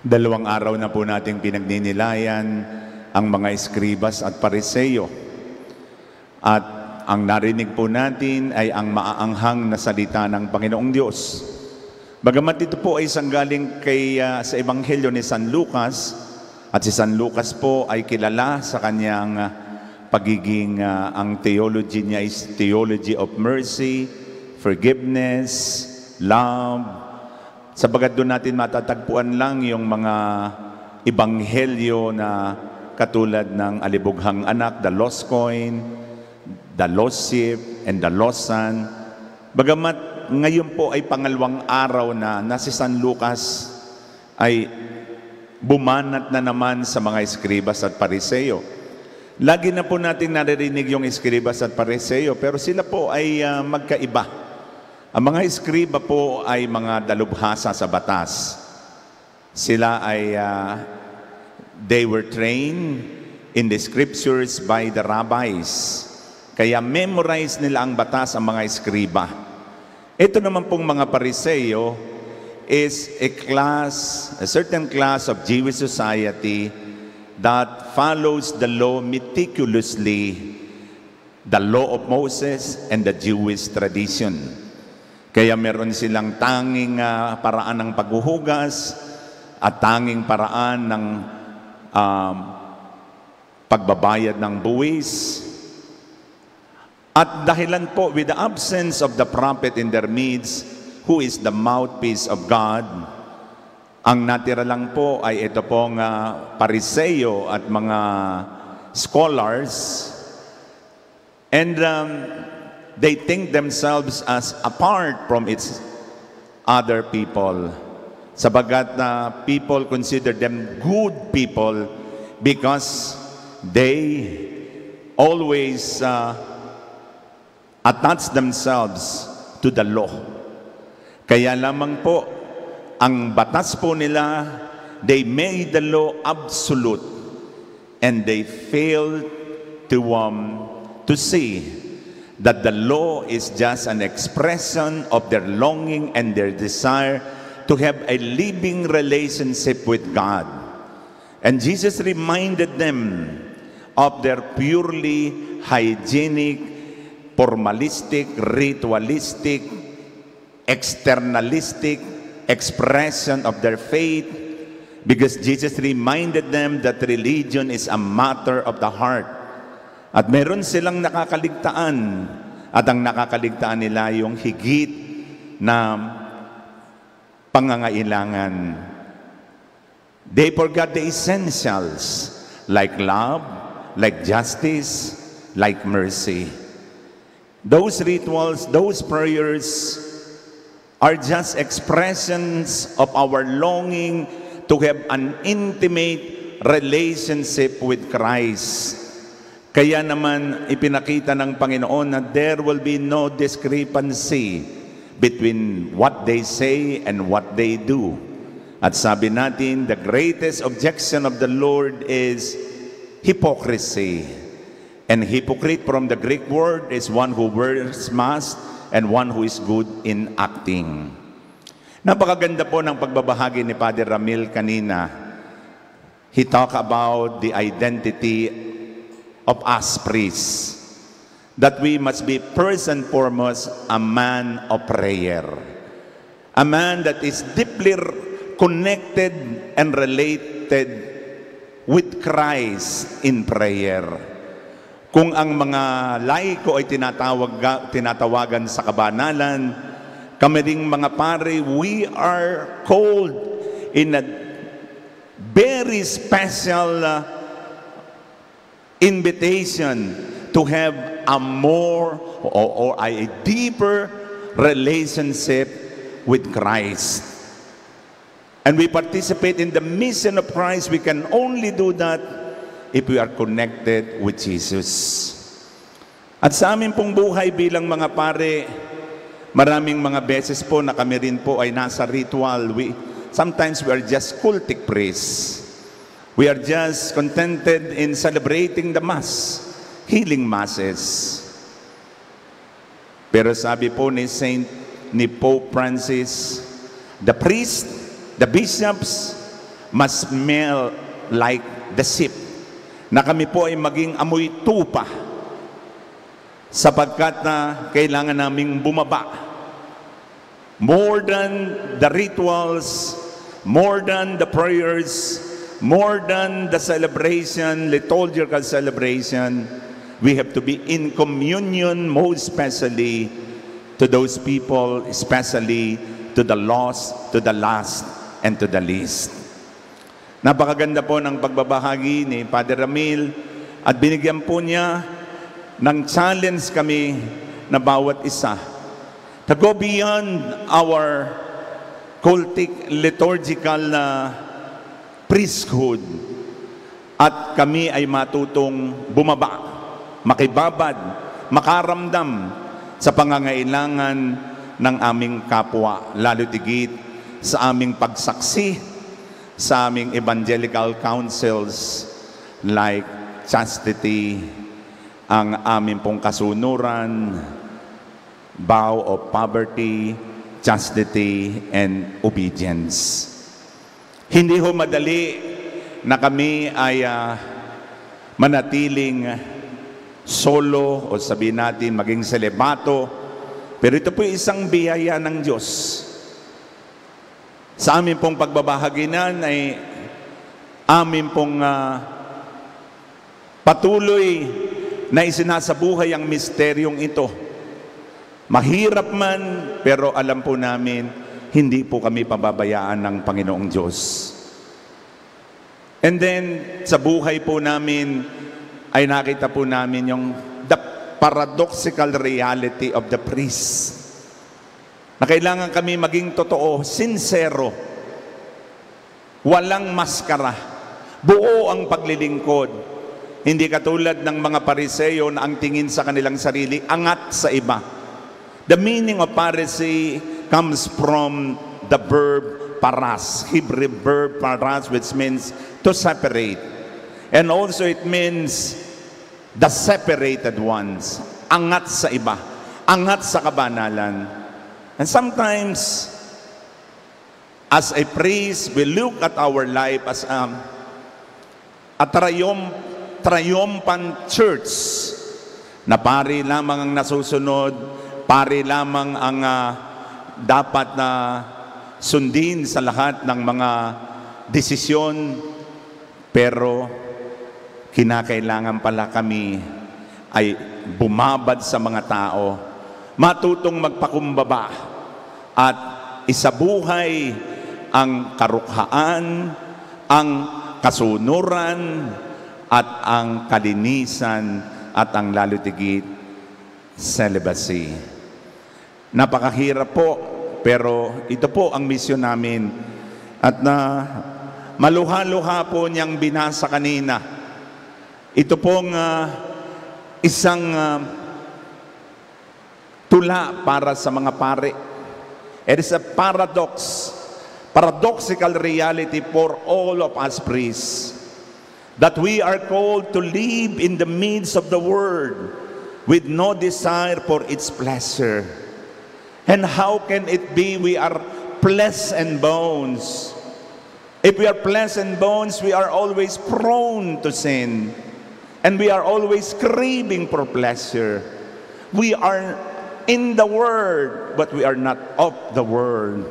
Dalawang araw na po nating pinagninilayan ang mga eskribas at pariseyo. At ang narinig po natin ay ang maaanghang na salita ng Panginoong Diyos. Bagamat ito po ay sanggaling sa Ebanghelyo ni San Lucas, at si San Lucas po ay kilala sa kanyang pagiging, ang theology niya is theology of mercy, forgiveness, love. Sabagat doon natin matatagpuan lang yung mga ebanghelyo na katulad ng Alibughang Anak, the lost coin, the lost sheep, and the lost son. Bagamat ngayon po ay pangalawang araw na si San Lucas ay bumanat na naman sa mga eskribas at pariseyo. Lagi na po natin naririnig yung eskribas at pariseyo, pero sila po ay magkaiba. Ang mga eskriba po ay mga dalubhasa sa batas. Sila ay, they were trained in the scriptures by the rabbis. Kaya memorize nila ang batas ang mga eskriba. Ito naman pong mga pariseyo is a certain class of Jewish society that follows the law meticulously, the law of Moses and the Jewish tradition. Kaya meron silang tanging paraan ng paghuhugas at tanging paraan ng pagbabayad ng buwis. At dahilan po, with the absence of the prophet in their midst, who is the mouthpiece of God, ang natira lang po ay ito pong pariseyo at mga scholars. And they think themselves as apart from its other people. Sabagat people consider them good people because they always attach themselves to the law. Kaya lamang po, ang batas po nila, they made the law absolute and they failed to see that the law is just an expression of their longing and their desire to have a living relationship with God. And Jesus reminded them of their purely hygienic, formalistic, ritualistic, externalistic expression of their faith, because Jesus reminded them that religion is a matter of the heart. At meron silang nakakaligtaan, at ang nakakaligtaan nila yung higit na pangangailangan. They forgot the essentials like love, like justice, like mercy. Those rituals, those prayers are just expressions of our longing to have an intimate relationship with Christ. Kaya naman ipinakita ng Panginoon na there will be no discrepancy between what they say and what they do. At sabi natin, the greatest objection of the Lord is hypocrisy. And hypocrite from the Greek word is one who wears mask and one who is good in acting. Napakaganda po ng pagbabahagi ni Father Ramil kanina. He talked about the identity of us priests, that we must be first and foremost a man of prayer, a man that is deeply connected and related with Christ in prayer. Kung ang mga laiko ay tinatawagan sa kabanalan, kami ring mga pare, we are called in a very special invitation to have a more or a deeper relationship with Christ. And we participate in the mission of Christ. We can only do that if we are connected with Jesus. At sa amin pong buhay bilang mga pare, maraming mga beses po na kami rin po ay nasa ritual. Sometimes we are just cultic priests. We are just contented in celebrating the Mass, healing Masses. Pero sabi po ni Pope Francis, the priests, the bishops must smell like the sheep. Na kami po ay maging amoy tupa sapagkat na kailangan naming bumaba. More than the rituals, more than the prayers, more than the celebration, liturgical celebration, we have to be in communion, most especially to those people, especially to the lost, to the last, and to the least. Napakaganda po ng pagbabahagi ni Father Ramil at binigyan po niya ng challenge kami na bawat isa to go beyond our cultic liturgical priesthood at kami ay matutong bumaba, makibabad, makaramdam sa pangangailangan ng aming kapwa, lalo tigit sa aming pagsaksi sa aming evangelical councils like chastity, ang aming pong kasunuran, vow of poverty, chastity, and obedience. Hindi ho madali na kami ay manatiling solo o sabihin natin maging selibato, pero ito po isang biyaya ng Diyos. Sa amin pong pagbabahagi ay amin pong patuloy na isinasabuhay ang misteryong ito. Mahirap man, pero alam po namin, hindi po kami pababayaan ng Panginoong Diyos. And then, sa buhay po namin, ay nakita po namin yung the paradoxical reality of the priest. Na kailangan kami maging totoo, sincero, walang maskara, buo ang paglilingkod. Hindi katulad ng mga Pariseo na ang tingin sa kanilang sarili, angat sa iba. The meaning of Pharisee comes from the verb paras, Hebrew verb paras, which means to separate. And also it means the separated ones, angat sa iba, angat sa kabanalan. And sometimes, as a priest, we look at our life as a triumphant church na pari lamang ang nasusunod, pari lamang ang dapat na sundin sa lahat ng mga desisyon, pero kinakailangan pala kami ay bumabad sa mga tao, matutong magpakumbaba at isabuhay ang karukhaan, ang kasunuran, at ang kalinisan, at ang lalotigit celibacy. Napakahirap po, pero ito po ang misyon namin. At na maluha-luha po niyang binasa kanina. Ito pong isang tula para sa mga pare. It is a paradoxical reality for all of us priests, that we are called to live in the midst of the world with no desire for its pleasure. And how can it be we are flesh and bones? If we are flesh and bones, we are always prone to sin. And we are always craving for pleasure. We are in the world, but we are not of the world.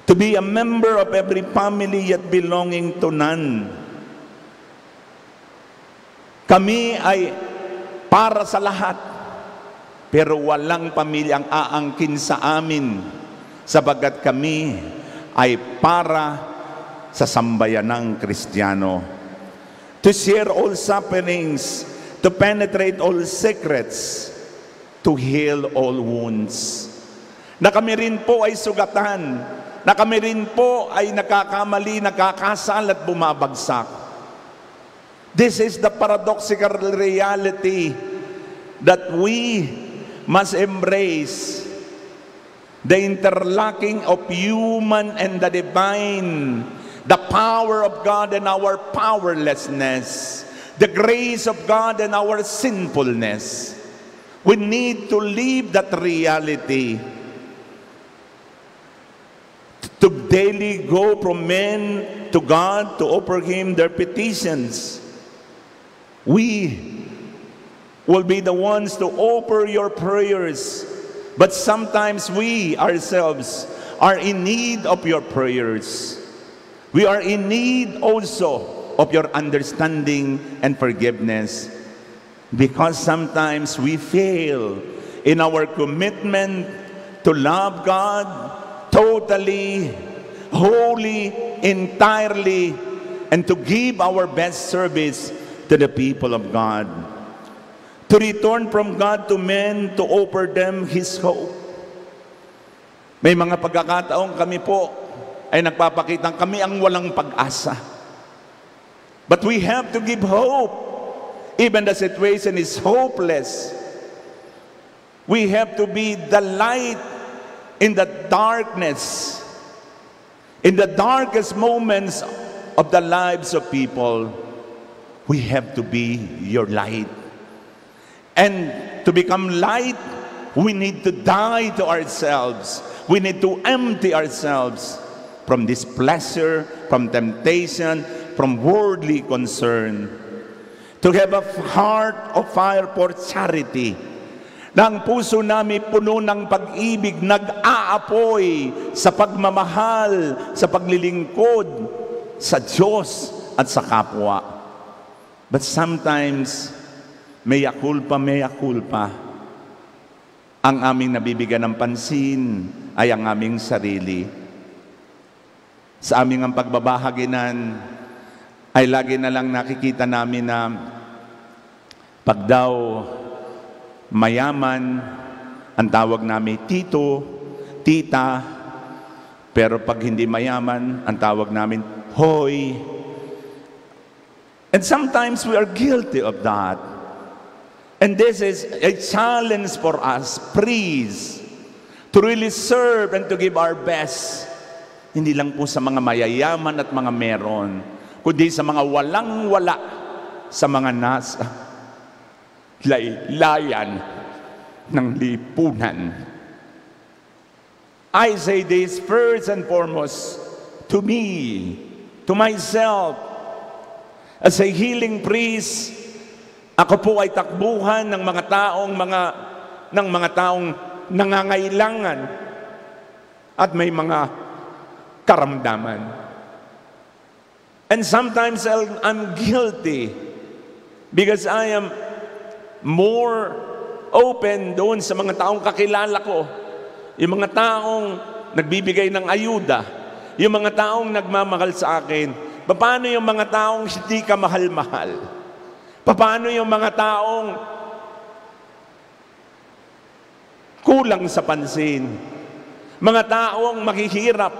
To be a member of every family yet belonging to none. Kami ay para sa lahat, pero walang pamilyang aangkin sa amin, sabagat kami ay para sa sambayanang Kristiyano. To share all sufferings, to penetrate all secrets, to heal all wounds. Na kami rin po ay sugatan, na kami rin po ay nakakamali, nakakasal at bumabagsak. This is the paradoxical reality that we must embrace, the interlocking of human and the divine, the power of God and our powerlessness, the grace of God and our sinfulness. We need to live that reality, to daily go from men to God to offer Him their petitions. We will be the ones to offer your prayers. But sometimes we ourselves are in need of your prayers. We are in need also of your understanding and forgiveness, because sometimes we fail in our commitment to love God totally, wholly, entirely, and to give our best service to the people of God. To return from God to men, to offer them His hope. May mga pagkakataong kami po ay nagpapakitang kami ang walang pag-asa. But we have to give hope. Even the situation is hopeless. We have to be the light in the darkness. In the darkest moments of the lives of people, we have to be your light. And to become light, we need to die to ourselves. We need to empty ourselves from this pleasure, from temptation, from worldly concern. To have a heart of fire for charity. Na ang puso namin puno ng pag-ibig, nag-aapoy sa pagmamahal, sa paglilingkod sa Diyos at sa kapwa. But sometimes, mea culpa, ang aming nabibigyan ng pansin ay ang aming sarili. Sa aming ang pagbabahaginan ay lagi na lang nakikita namin na pag daw mayaman, ang tawag namin tito, tita, pero pag hindi mayaman, ang tawag namin hoy. And sometimes we are guilty of that. And this is a challenge for us, priests, to really serve and to give our best. Hindi lang po sa mga mayayaman at mga meron, kundi sa mga walang-wala, sa mga nasa laylayan ng lipunan. I say this first and foremost to me, to myself, as a healing priest. Ako po ay takbuhan ng mga taong nangangailangan at may mga karamdaman. And sometimes I'm guilty because I am more open doon sa mga taong kakilala ko, yung mga taong nagbibigay ng ayuda, yung mga taong nagmamahal sa akin. Paano yung mga taong hindi ka mahal-mahal? Paano yung mga taong kulang sa pansin? Mga taong maghihirap,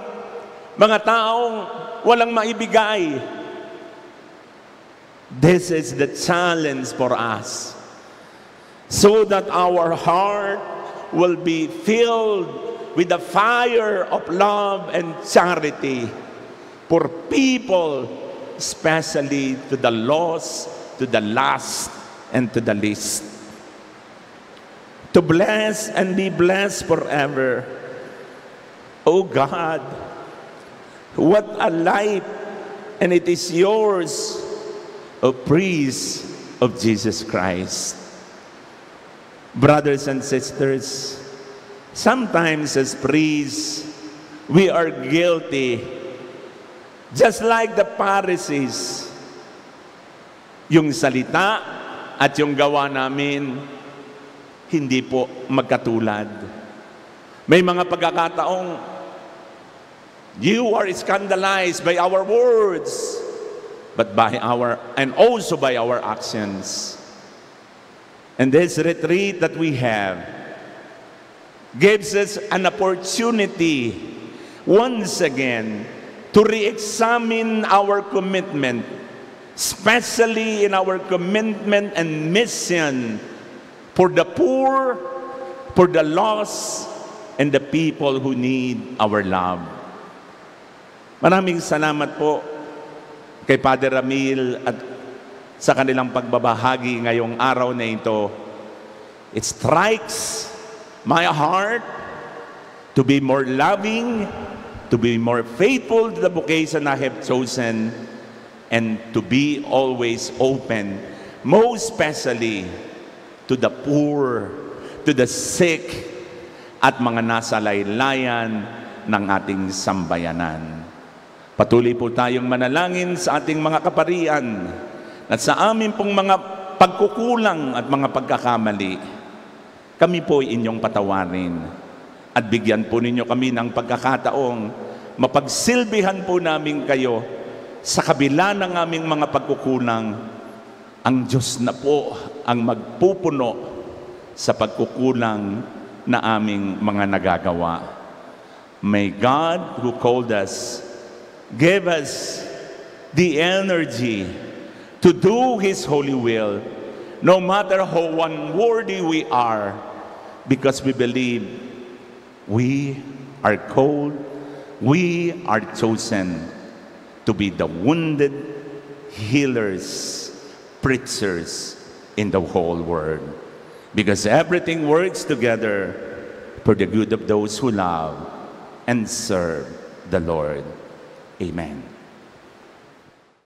mga taong walang maibigay. This is the challenge for us, so that our heart will be filled with the fire of love and charity for people, especially to the lost, to the last, and to the least. To bless and be blessed forever. Oh God, what a life, and it is yours, O priest of Jesus Christ. Brothers and sisters, sometimes as priests, we are guilty, just like the Pharisees. Yung salita at yung gawa namin, hindi po magkatulad. May mga pagkakataong you are scandalized by our words, but also by our actions. And this retreat that we have gives us an opportunity once again to re-examine our commitment, especially in our commitment and mission for the poor, for the lost, and the people who need our love. Maraming salamat po kay Father Ramil at sa kanilang pagbabahagi ngayong araw na ito. It strikes my heart to be more loving, to be more faithful to the vocation I have chosen, and to be always open, most especially to the poor, to the sick, at mga nasa laylayan ng ating sambayanan. Patuloy po tayong manalangin sa ating mga kaparian at sa amin pong mga pagkukulang at mga pagkakamali. Kami po ay inyong patawarin at bigyan po ninyo kami ng pagkakataong mapagsilbihan po namin kayo sa kabila ng aming mga pagkukulang. Ang Diyos na po ang magpupuno sa pagkukulang na aming mga nagagawa. May God who called us give us the energy to do His holy will, no matter how unworthy we are, because we believe we are called, we are chosen to be the wounded healers, preachers in the whole world. Because everything works together for the good of those who love and serve the Lord. Amen.